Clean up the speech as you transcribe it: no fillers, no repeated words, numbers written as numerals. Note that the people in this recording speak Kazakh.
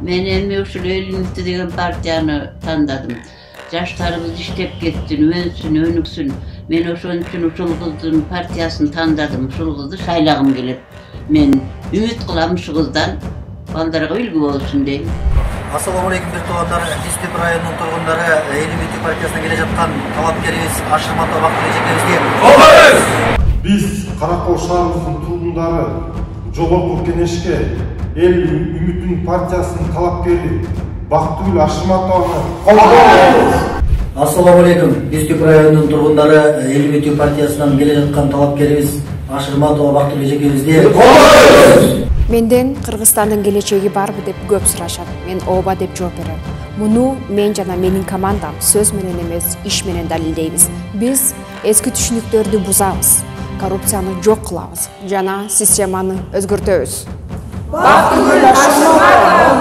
Men endi uşul Elbimiti degen partiyany tandadım. Jaşlarımız iştep ketsin, önsün, önüksün. Men oşon üçün uşul kızdın partiyasyny tandadım, uşul kızdy şaylagym gelet. Men ümit kılam şu kızdan, baldarga үлgü bolsun deyim. Assalamu alaikum birtuğanlar. Bisküp rayonunun turgunları Elbimiti partiyasına gele жатқан талапкерибиz Ашырматов Бактылбек Эжекебизге. Biz Karakol şаарыбыздын тургундары Жогорку Кеңешке Эл Үмүтүн партиясынын талапкери Бактыгүл Ашырматованы колдойбуз. Assalamu alaikum. Bisküp rayonunun turgunları Elbimiti partiyasынан gele жатқан талапкерибиz Ашырматов Бактылбек Эжекебизге. Menden Kırgızstandın geleceği barбы деп көп сурашат. Men ооба деп жооп берем. Муну мен жана менин командам сөз менен эмес, иш менен далилдейбиз. Биз эски түшүнүктөрдү бузабыз, коррупцияны жок кылабыз жана системаны өзгөртөбүз. Бактыгүл Ашырматова